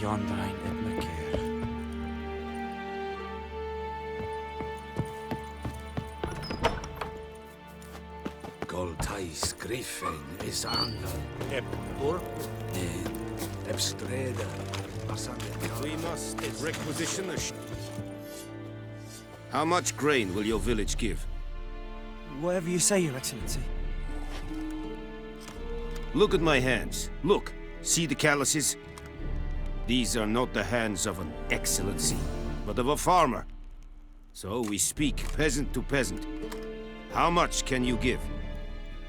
Gandrain et Merker. Goltais Griffin is angen. Ep Ur? Ebstreda. We must requisition a How much grain will your village give? Whatever you say, Your Excellency. Look at my hands. Look. See the calluses? These are not the hands of an excellency, but of a farmer. So we speak peasant to peasant. How much can you give?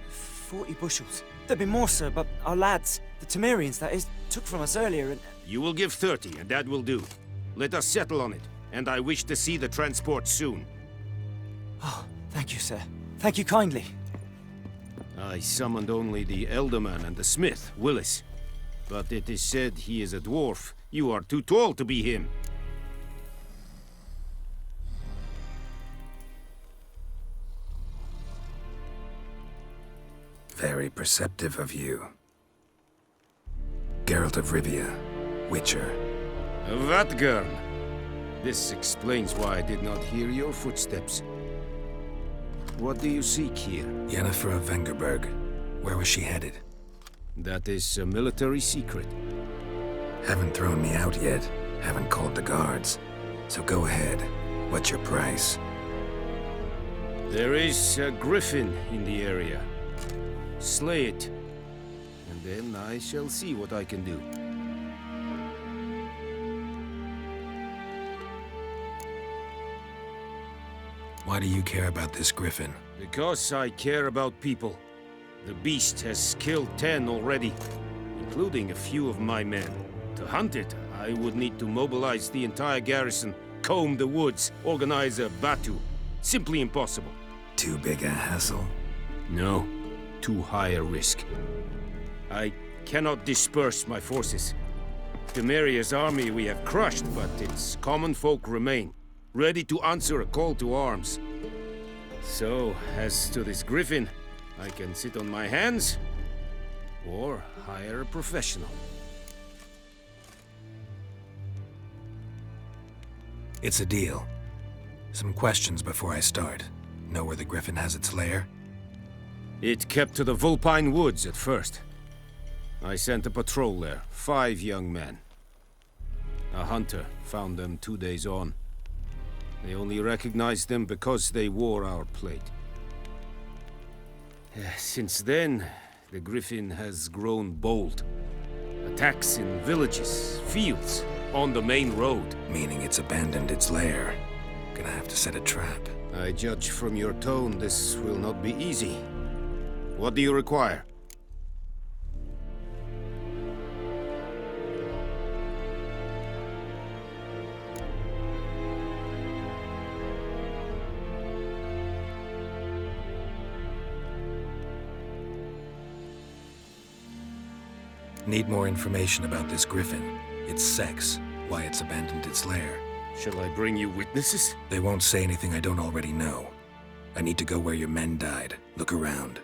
40 bushels. There'd be more, sir, but our lads, the Temerians, that is, took from us earlier and... You will give 30, and that will do. Let us settle on it, and I wish to see the transport soon. Oh, thank you, sir. Thank you kindly. I summoned only the Elderman and the smith, Willis. But it is said he is a dwarf. You are too tall to be him. Very perceptive of you. Geralt of Rivia, Witcher. Vatgern! This explains why I did not hear your footsteps. What do you seek here? Yennefer of Vengerberg. Where was she headed? That is a military secret. Haven't thrown me out yet. Haven't called the guards. So go ahead. What's your price? There is a griffin in the area. Slay it, and then I shall see what I can do. Why do you care about this griffin? Because I care about people. The beast has killed 10 already, including a few of my men. To hunt it, I would need to mobilize the entire garrison, comb the woods, organize a batu. Simply impossible. Too big a hassle? No. Too high a risk. I cannot disperse my forces. Temeria's army we have crushed, but its common folk remain, ready to answer a call to arms. So, as to this griffin, I can sit on my hands, or hire a professional. It's a deal. Some questions before I start. Know where the griffin has its lair? It kept to the Vulpine Woods at first. I sent a patrol there, 5 young men. A hunter found them 2 days on. They only recognized them because they wore our plate. Since then, the griffin has grown bold. Attacks in villages, fields, on the main road. Meaning it's abandoned its lair. Gonna have to set a trap. I judge from your tone this will not be easy. What do you require? Need more information about this griffin. Its sex, why it's abandoned its lair. Shall I bring you witnesses? They won't say anything I don't already know. I need to go where your men died. Look around.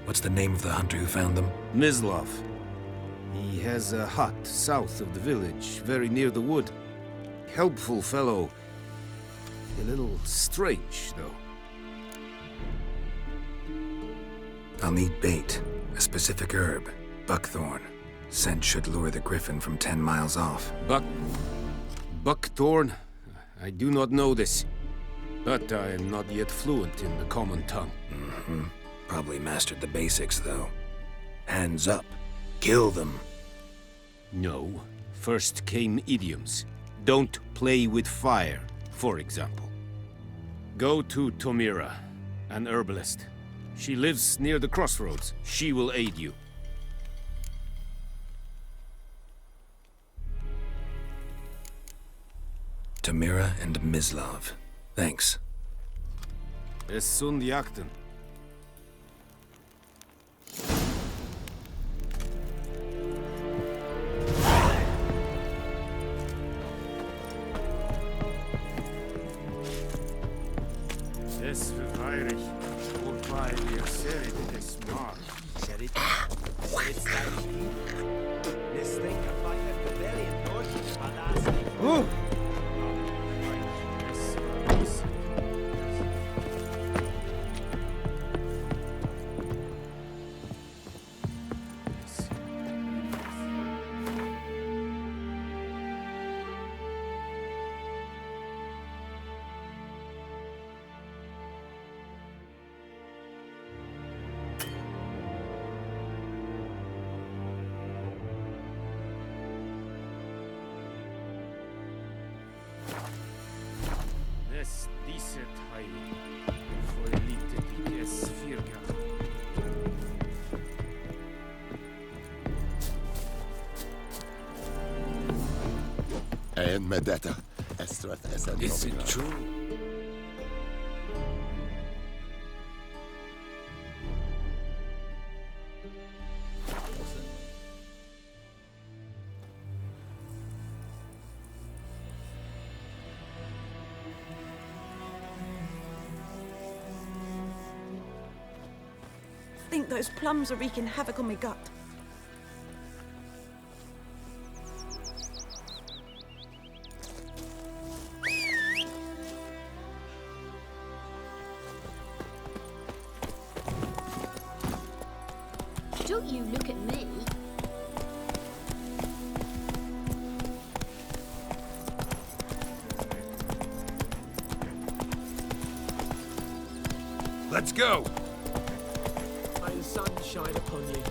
What's the name of the hunter who found them? Mislav. He has a hut south of the village, very near the wood. Helpful fellow. A little strange, though. I'll need bait. A specific herb. Buckthorn. Scent should lure the griffin from 10 miles off. Buckthorn? I do not know this. But I am not yet fluent in the common tongue. Probably mastered the basics, though. Hands up. Kill them. No. First came idioms. Don't play with fire, for example. Go to Tomira, an herbalist. She lives near the crossroads. She will aid you. Tomira and Mislav. Thanks. Es sunt jakten. Es verfeirig. Urpai mir serit es mar. Serit? Serit style. This thing can find a rebellion, Lord. Nes diset hai foelite dikes virga. En med detta, Estrath Essen. Is it true? I think those plums are wreaking havoc on my gut. Don't you look at me. Let's go! May the sun shine upon you.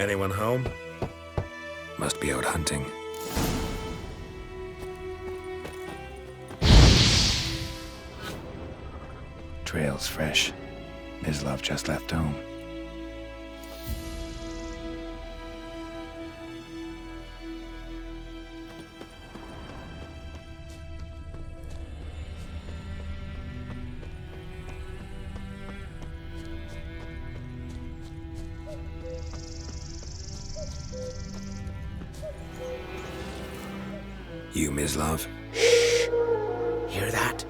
Anyone home? Must be out hunting. Trail's fresh. Mislav just left home. You, Mislav? Hear that?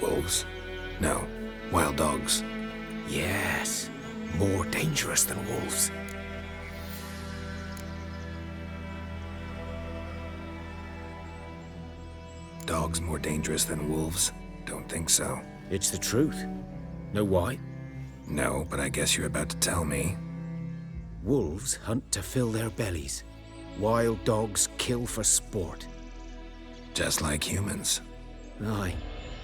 Wolves? No. Wild dogs. Yes. More dangerous than wolves. Dogs more dangerous than wolves? Don't think so. It's the truth. Know why? No, but I guess you're about to tell me. Wolves hunt to fill their bellies. Wild dogs kill for sport. Just like humans. Aye.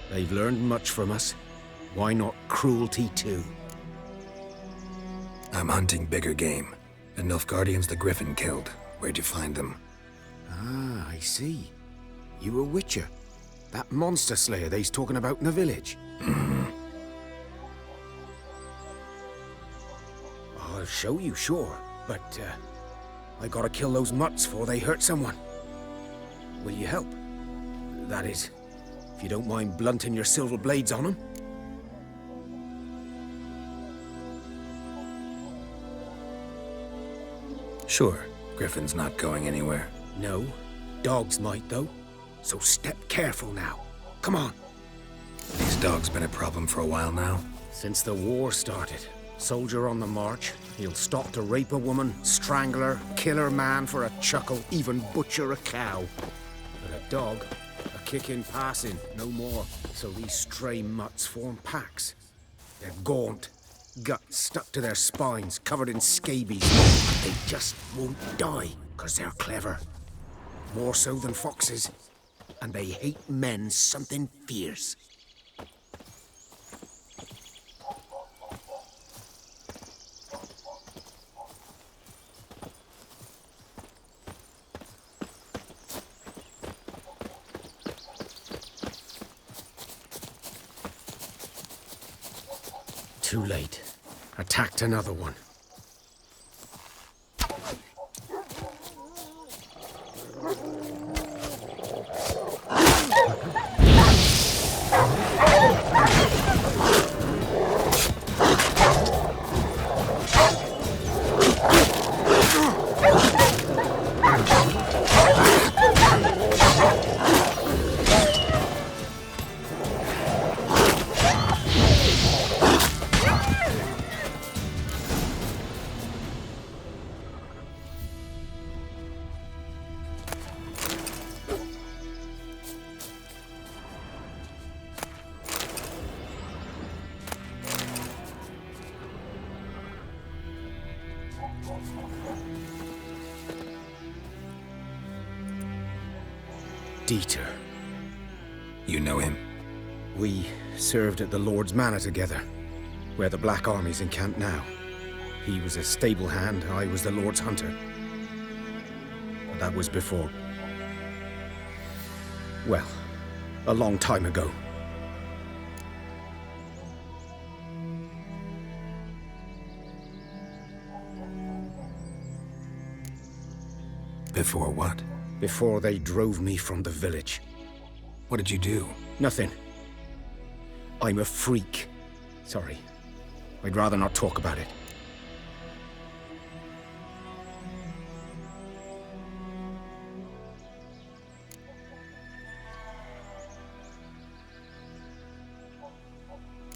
They've learned much from us. Why not cruelty too? I'm hunting bigger game. The Nilfgaardians the Griffin killed. Where'd you find them? Ah, I see. You a witcher. That monster slayer they's talking about in the village. I'll show you, sure. But, I gotta kill those mutts before they hurt someone. Will you help? That is, if you don't mind blunting your silver blades on them. Sure. Griffin's not going anywhere. No, dogs might though. So step careful now. Come on. These dogs been a problem for a while now. Since the war started, soldier on the march, he'll stop to rape a woman, strangle her, kill her man for a chuckle, even butcher a cow. But a dog, a kick in passing, no more. So these stray mutts form packs. They're gaunt, guts stuck to their spines, covered in scabies. But they just won't die, 'cause they're clever. More so than foxes. And they hate men something fierce. Too late. Attacked another one. Dieter. You know him? We served at the Lord's Manor together, where the Black Army's encamped now. He was a stable hand, I was the Lord's hunter. But that was before... well, a long time ago. Before what? Before they drove me from the village. What did you do? Nothing. I'm a freak. Sorry. I'd rather not talk about it.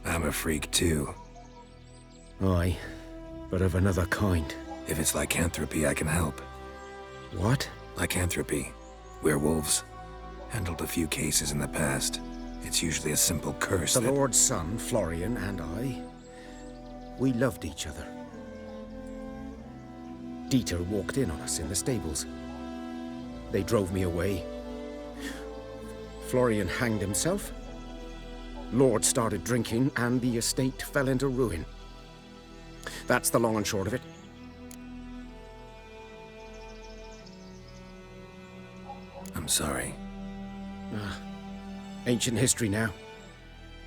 I'm a freak too. Aye, but of another kind. If it's lycanthropy, I can help. What? Lycanthropy. Werewolves. Handled a few cases in the past. It's usually a simple curse The that... Lord's son, Florian, and I... we loved each other. Dieter walked in on us in the stables. They drove me away. Florian hanged himself. Lord started drinking, and the estate fell into ruin. That's the long and short of it. I'm sorry. Ancient history now.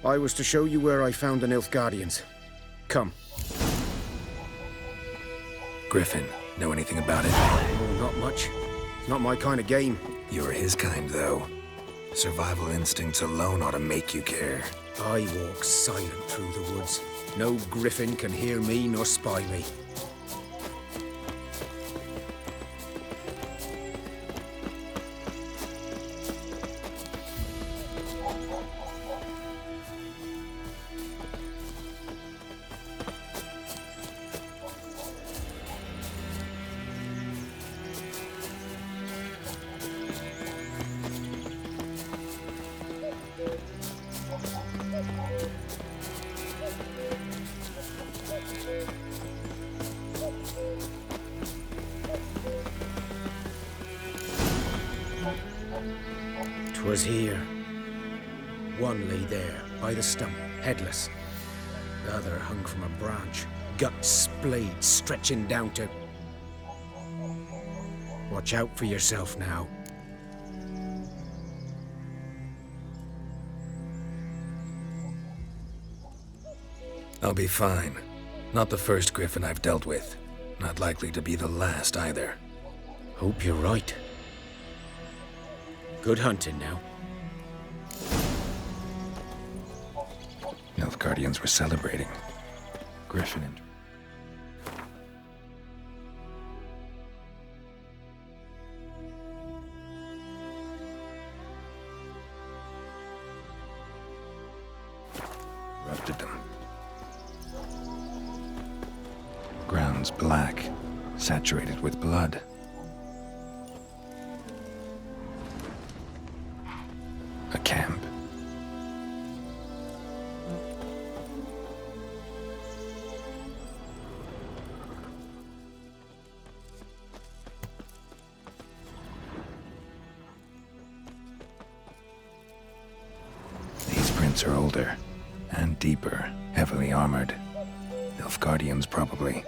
I was to show you where I found the Nilfgaardians. Come. Griffin, know anything about it? Oh, not much. It's not my kind of game. You're his kind, though. Survival instincts alone ought to make you care. I walk silent through the woods. No griffin can hear me nor spy me. Was here. One lay there, by the stump, headless. The other hung from a branch, guts splayed, stretching down to... Watch out for yourself now. I'll be fine. Not the first griffin I've dealt with. Not likely to be the last either. Hope you're right. Good hunting now. Nilfgaardians were celebrating. Griffin and... erupted them. Ground's black, saturated with blood. A camp. These prints are older and deeper, heavily armored. Nilfgaardians, probably.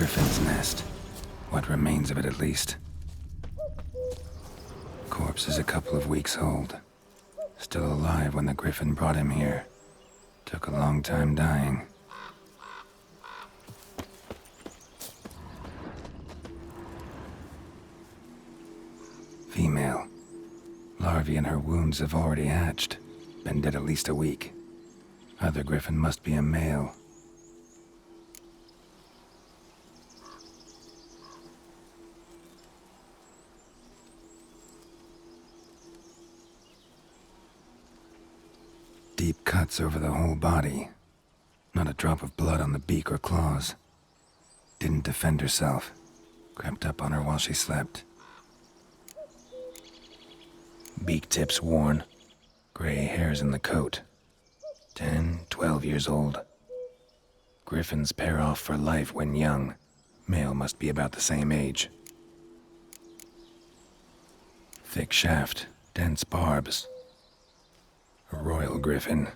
Griffin's nest. What remains of it, at least. Corpse is a couple of weeks old. Still alive when the Griffin brought him here. Took a long time dying. Female. Larvae in her wounds have already hatched. Been dead at least a week. Other Griffin must be a male. Deep cuts over the whole body. Not a drop of blood on the beak or claws. Didn't defend herself. Crept up on her while she slept. Beak tips worn. Gray hairs in the coat. 10, 12 years old. Griffins pair off for life when young. Male must be about the same age. Thick shaft, dense barbs. A royal griffin.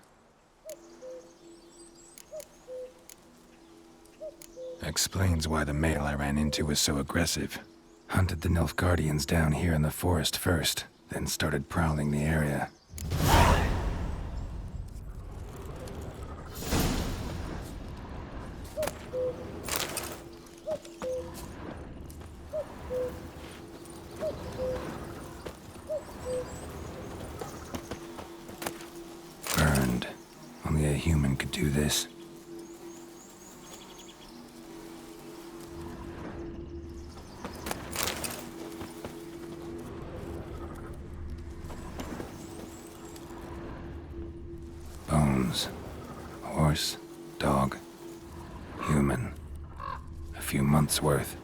Explains why the male I ran into was so aggressive. Hunted the Nilfgaardians down here in the forest first, then started prowling the area. Burned. Only a human could do this. Bones. Horse, dog, human. A few months' worth.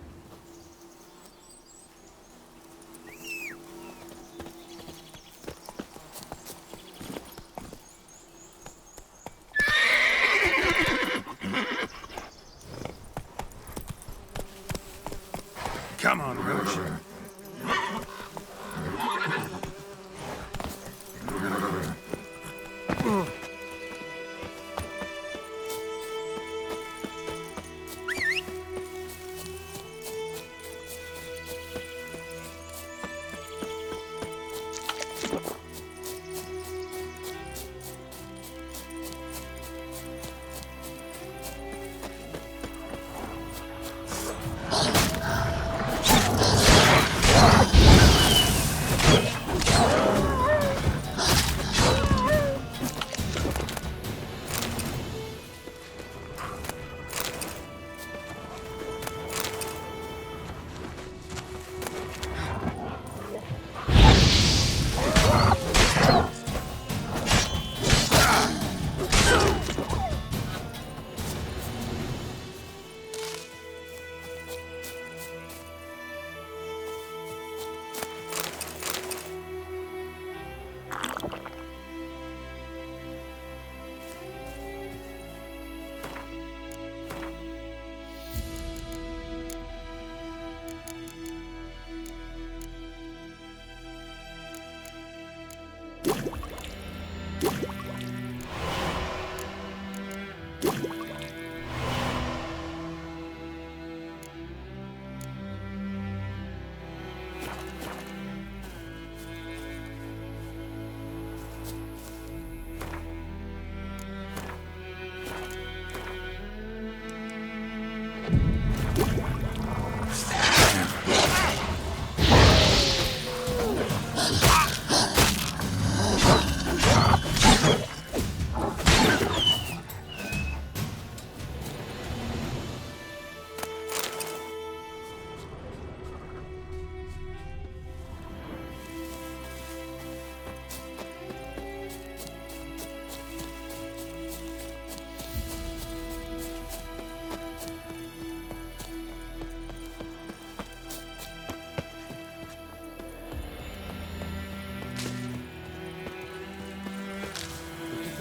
Come on, Roach.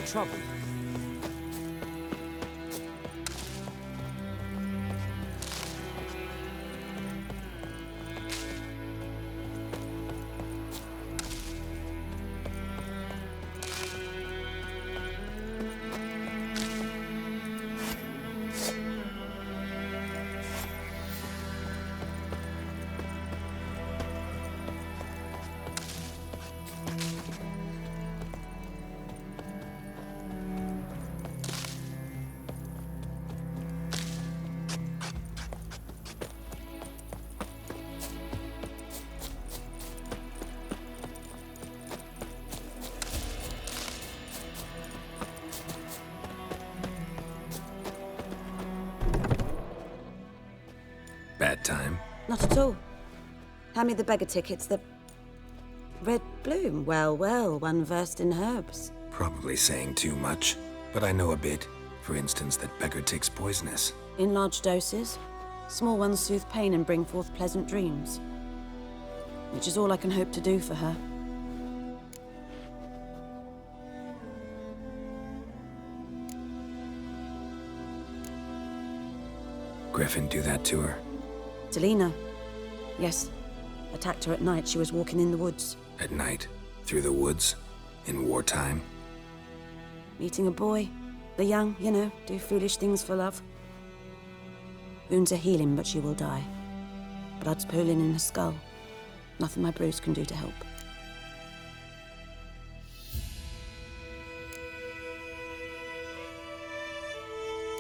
Trouble. time. Not at all. Hand me the beggar tickets, the... Red bloom. Well, well, one versed in herbs. Probably saying too much, but I know a bit. For instance, that beggar tick's poisonous. In large doses. Small ones soothe pain and bring forth pleasant dreams. Which is all I can hope to do for her. Griffin do that to her? Delina. Yes. Attacked her at night. She was walking in the woods. At night? Through the woods? In wartime? Meeting a boy. The young, you know, do foolish things for love. Wounds are healing, but she will die. Blood's pooling in her skull. Nothing my bruise can do to help.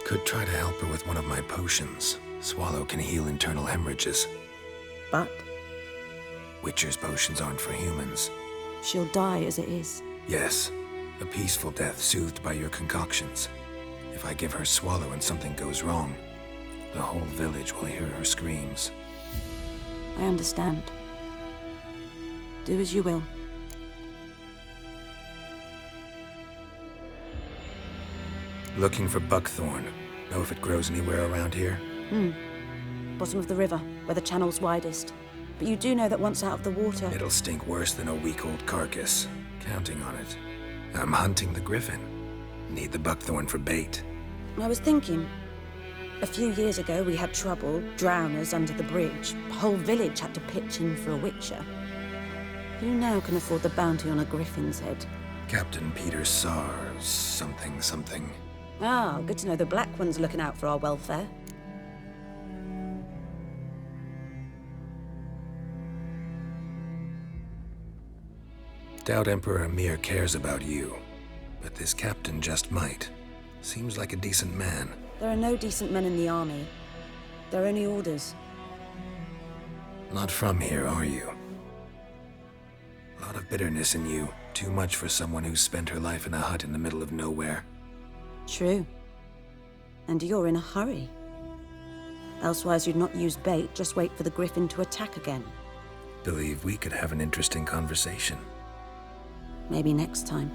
Could try to help her with one of my potions. Swallow can heal internal hemorrhages. But Witcher's potions aren't for humans. she'll die as it is. Yes, a peaceful death soothed by your concoctions. If I give her Swallow and something goes wrong, the whole village will hear her screams. I understand. Do as you will. Looking for buckthorn. Know if it grows anywhere around here? Bottom of the river, where the channel's widest. But you do know that once out of the water... It'll stink worse than a week-old carcass. Counting on it. I'm hunting the griffin. Need the buckthorn for bait. I was thinking... A few years ago, we had trouble, drowners under the bridge. The whole village had to pitch in for a witcher. Who now can afford the bounty on a griffin's head? Captain Peter Sars, something. Ah, good to know the Black One's looking out for our welfare. Doubt Emperor Emir cares about you, but this captain just might. Seems like a decent man. There are no decent men in the army. They're only orders. Not from here, are you? A lot of bitterness in you. Too much for someone who spent her life in a hut in the middle of nowhere. True. And you're in a hurry. Elsewise you'd not use bait, just wait for the griffin to attack again. Believe we could have an interesting conversation. Maybe next time.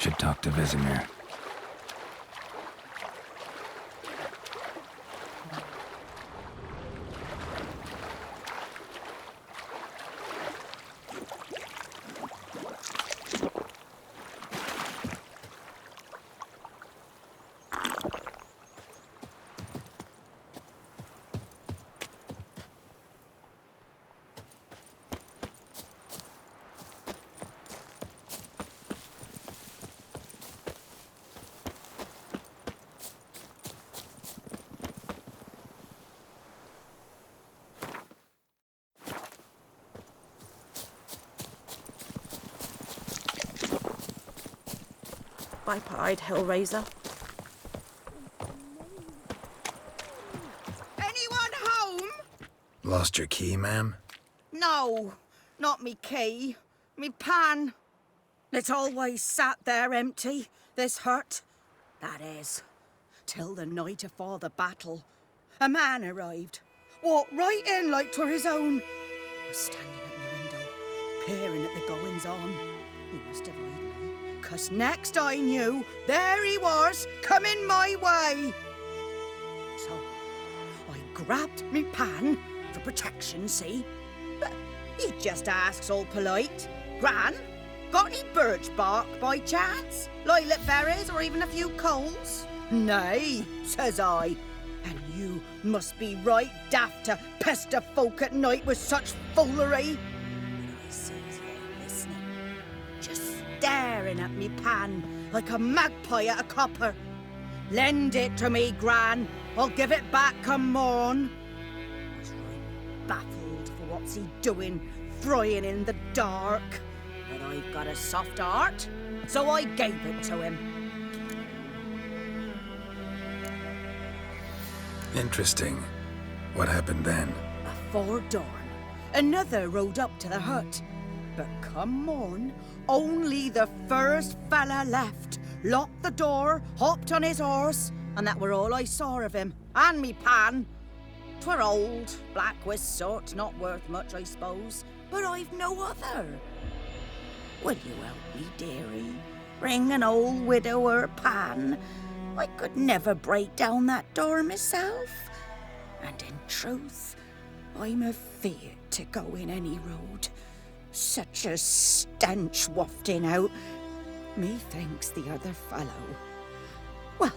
Should talk to Vesemir. Bye, Pied Hellraiser. Anyone home? Lost your key, ma'am? No, not me key. Me pan. It's always sat there empty, this hut. That is, till the night afore the battle. A man arrived. Walked right in like 'twere his own. Was standing at my window, peering at the goings-on. He must have eyed me, 'cause next I knew, there he was, coming my way. So, I grabbed me pan, for protection, see? But he just asks all polite, Gran, got any birch bark by chance? Lilac berries or even a few coals? Nay, says I. And you must be right daft to pester folk at night with such foolery. And I sees him listening, just staring at me pan like a magpie at a copper. Lend it to me, Gran. I'll give it back come morn. I was right baffled for what's he doing, frying in the dark. But I've got a soft heart, so I gave it to him. Interesting. What happened then? Afore dawn, another rode up to the hut. But come morn, only the first fella left. Locked the door, hopped on his horse, and that were all I saw of him. And me pan. 'Twere old, black with soot, not worth much, I suppose. But I've no other. Will you help me, dearie? Bring an old widower pan. I could never break down that door myself. And in truth, I'm afeard to go in any road. Such a stench wafting out. Methinks the other fellow, well,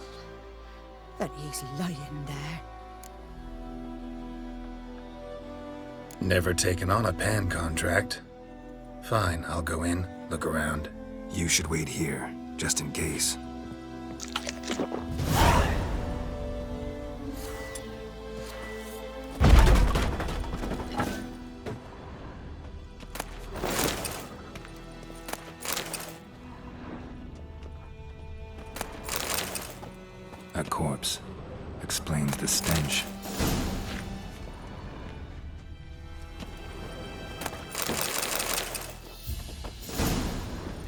that he's lying there. Never taken on a pan contract. Fine, I'll go in, look around. You should wait here, just in case. A corpse explains the stench.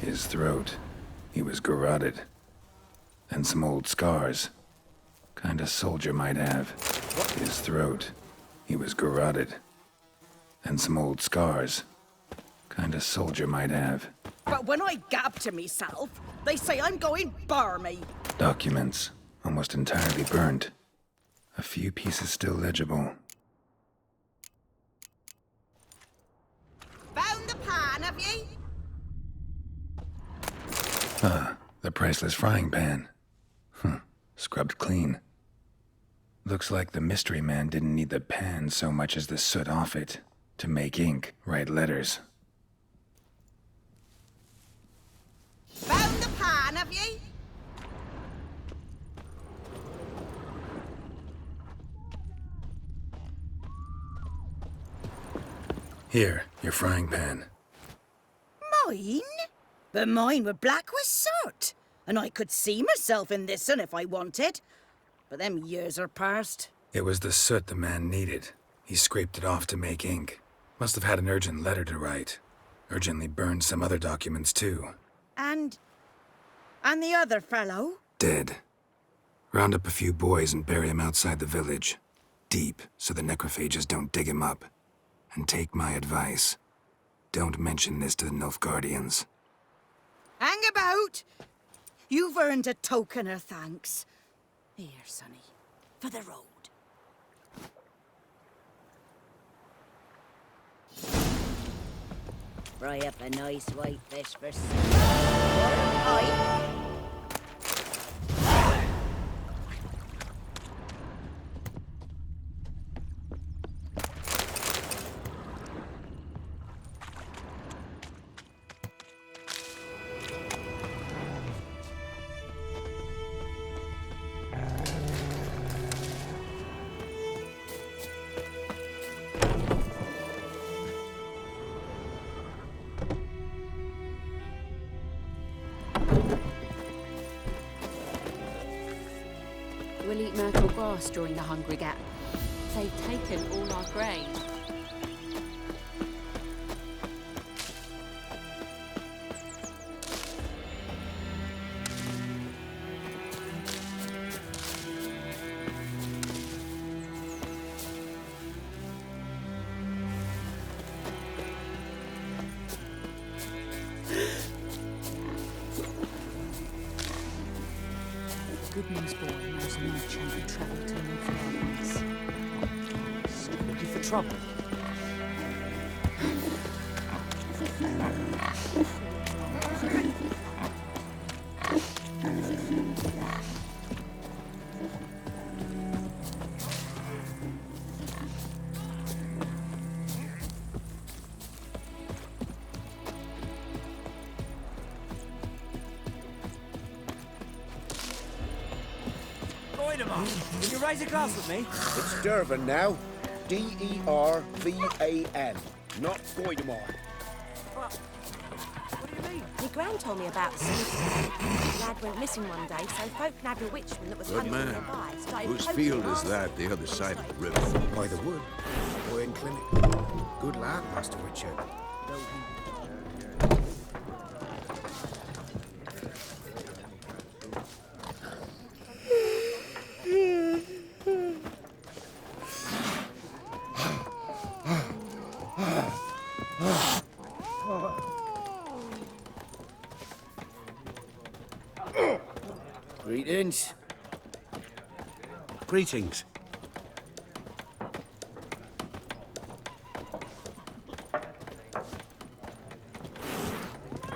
His throat, he was garroted. And some old scars. Kind of soldier might have. His throat, he was garroted. And some old scars. Kind of soldier might have. But when I gab to myself, they say I'm going barmy. Documents, almost entirely burnt. A few pieces still legible. Found the pan, have ye? Ah, the priceless frying pan. Scrubbed clean. Looks like the mystery man didn't need the pan so much as the soot off it to make ink, write letters. Found the pan, have ye? Here, your frying pan. Mine? But mine were black with soot. And I could see myself in this one if I wanted. But them years are past. It was the soot the man needed. He scraped it off to make ink. Must have had an urgent letter to write. Urgently burned some other documents too. And the other fellow? Dead. Round up a few boys and bury him outside the village. Deep, so the necrophages don't dig him up. And take my advice. Don't mention this to the Nilfgaardians. Hang about! You've earned a token of thanks. Here, sonny, for the road. Fry up a nice white fish for supper. We'll eat myrtle grass during the Hungry Gap. They've taken all our grain. Goodman's boy knows a merchant who travelled to North Wales. So looking for trouble. Can you raise a glass with me? It's Dervan now. D-E-R-V-A-N. Not Goidemar. What do you mean? My gran told me about the smith. The lad went missing one day, so folk nabbed a witchman that was Good hunting man. nearby. Started Whose poking field is around. that, the other side of the river? By the wood. Boy in clinic. Good lad, Master Witcher. Greetings. Greetings.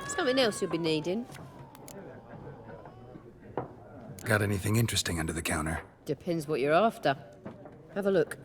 Something else you'll be needing. Got anything interesting under the counter? Depends what you're after. Have a look.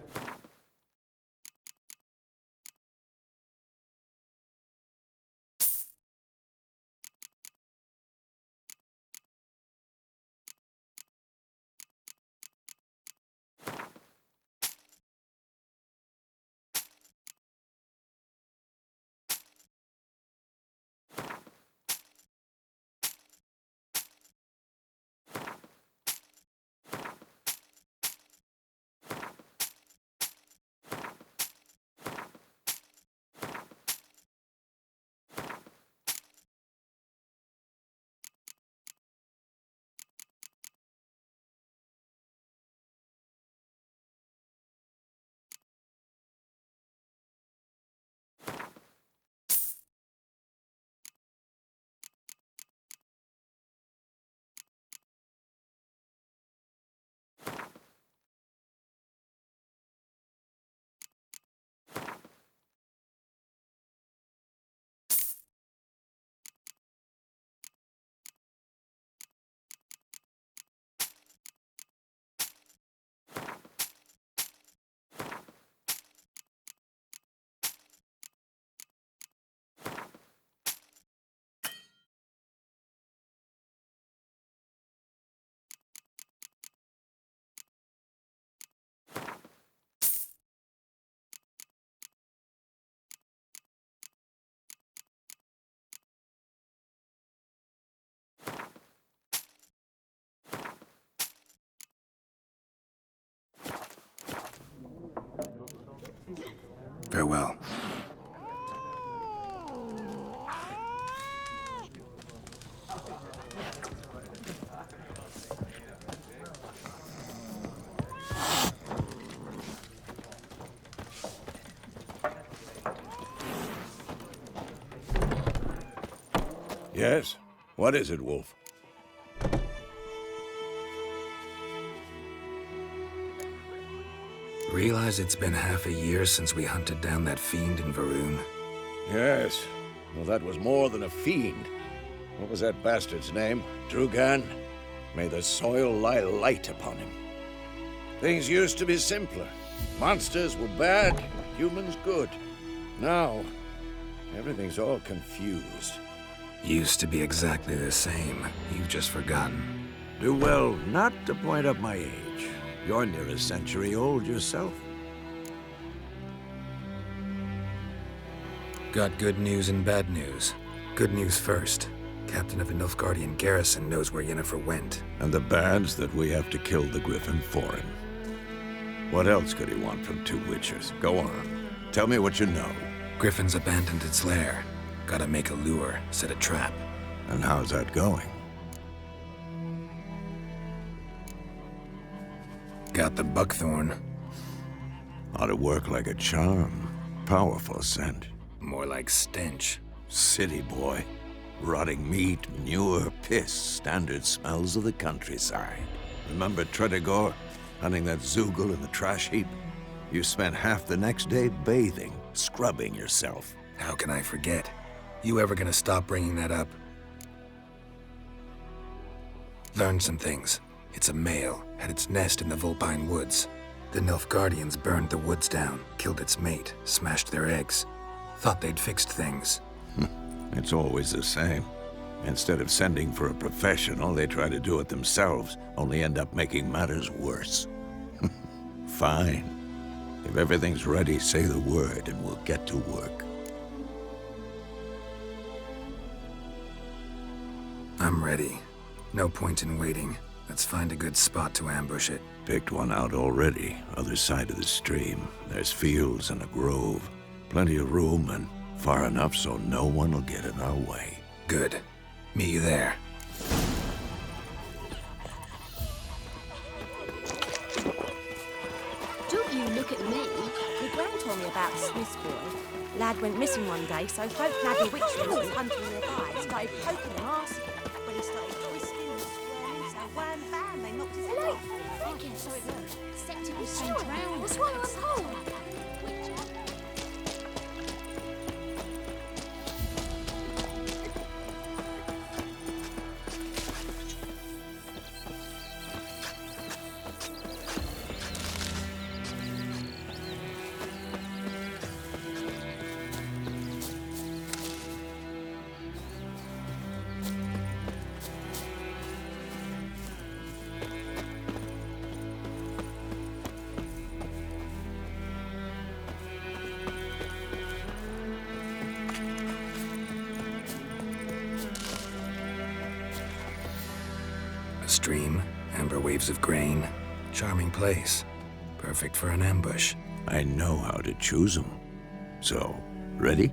Farewell. Yes? What is it, Wolf? Realize it's been half a year since we hunted down that fiend in Varun? Yes. Well, that was more than a fiend. What was that bastard's name? Drugan? May the soil lie light upon him. Things used to be simpler. Monsters were bad, humans good. Now, everything's all confused. Used to be exactly the same. You've just forgotten. Do well not to point up my age. You're near a century old yourself. Got good news and bad news. Good news first. Captain of the Nilfgaardian garrison knows where Yennefer went. And the bad's that we have to kill the Griffin for him. What else could he want from two Witchers? Go on. Tell me what you know. Griffin's abandoned its lair. Gotta make a lure, set a trap. And how's that going? Got the buckthorn. Ought to work like a charm. Powerful scent. More like stench. City boy. Rotting meat, manure, piss, standard smells of the countryside. Remember Tredegor? Hunting that Zoogle in the trash heap? You spent half the next day bathing, scrubbing yourself. How can I forget? You ever gonna stop bringing that up? Learned some things. It's a male, had its nest in the Vulpine Woods. The Nilfgaardians burned the woods down, killed its mate, smashed their eggs. Thought they'd fixed things. It's always the same. Instead of sending for a professional, they try to do it themselves, only end up making matters worse. Fine. If everything's ready, say the word and we'll get to work. I'm ready. No point in waiting. Let's find a good spot to ambush it. Picked one out already, other side of the stream. There's fields and a grove. Plenty of room and far enough so no one will get in our way. Good. Meet you there. Don't you look at me. My gran told me about a Swiss boy. Lad went missing one day, so folk nabbing witches was hunting nearby. Started poking him, asking him. When he started twisting and squirming, so wham bam, they knocked his head off. Thank you. So it looked. Septic was so drowned. That's why I'm cold. Stream, amber waves of grain. Charming place. Perfect for an ambush. I know how to choose them. So, ready?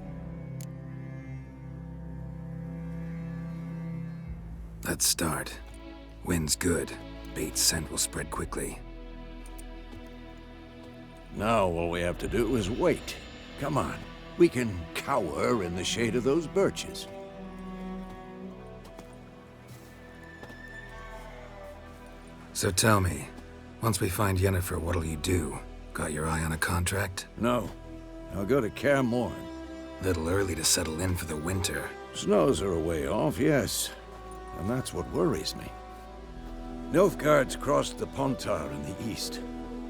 Let's start. Wind's good. Bait's scent will spread quickly. Now all we have to do is wait. Come on. We can cower in the shade of those birches. So tell me, once we find Yennefer, what'll you do? Got your eye on a contract? No. I'll go to Kaer Morhen. Little early to settle in for the winter. Snows are a way off, yes. And that's what worries me. Nilfgaard's crossed the Pontar in the east.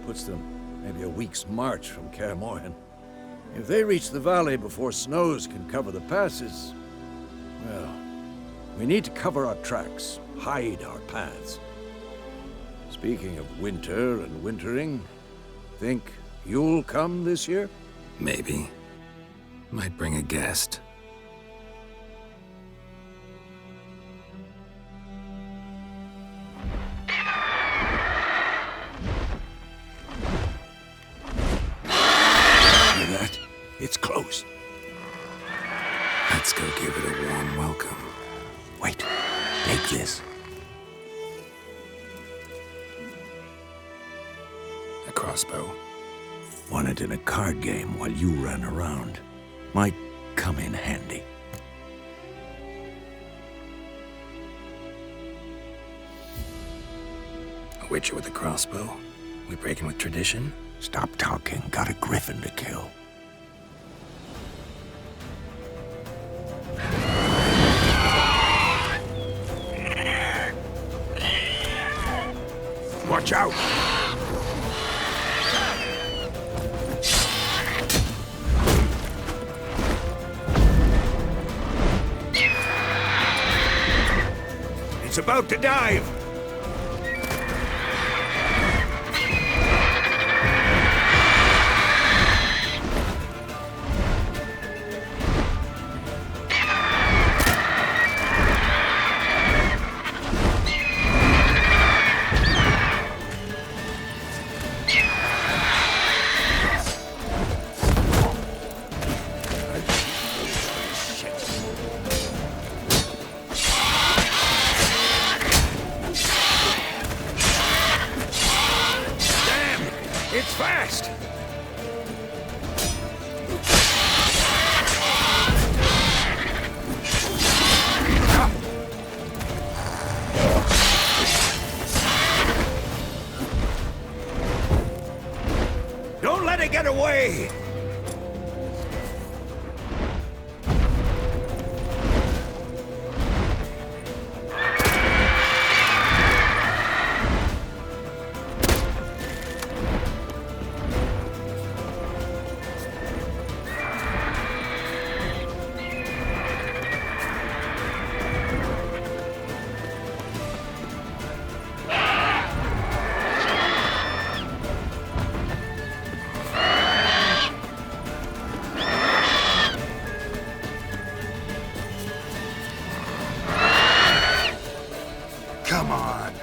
Puts them maybe a week's march from Kaer Morhen. If they reach the valley before snows can cover the passes, well, we need to cover our tracks, hide our paths. Speaking of winter and wintering, think you'll come this year? Maybe. Might bring a guest. Hear that? It's close. Let's go give it a warm welcome. Wait, take this. A crossbow. Won it in a card game while you ran around. Might come in handy. A witcher with a crossbow? We breaking with tradition? Stop talking. Got a griffin to kill. Watch out! It's about to dive! It's fast! Don't let it get away! Come on.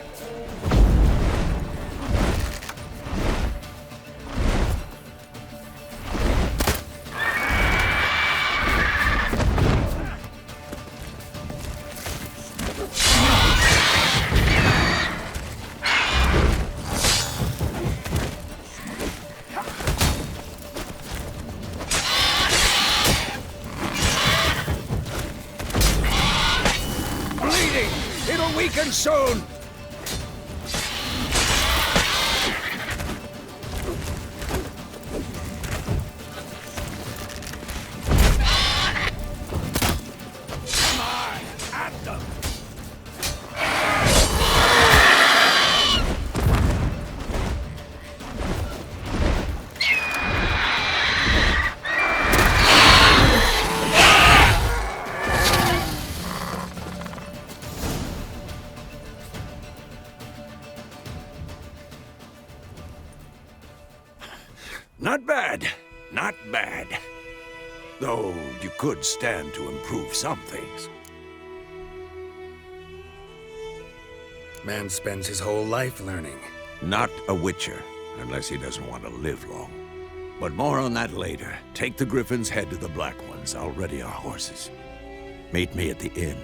Bleeding! It'll weaken soon! Come on! At them! Not bad. Not bad. Though you could stand to improve some things. Man spends his whole life learning. Not a witcher, unless he doesn't want to live long. But more on that later. Take the Griffin's head to the Black Ones. I'll ready our horses. Meet me at the inn.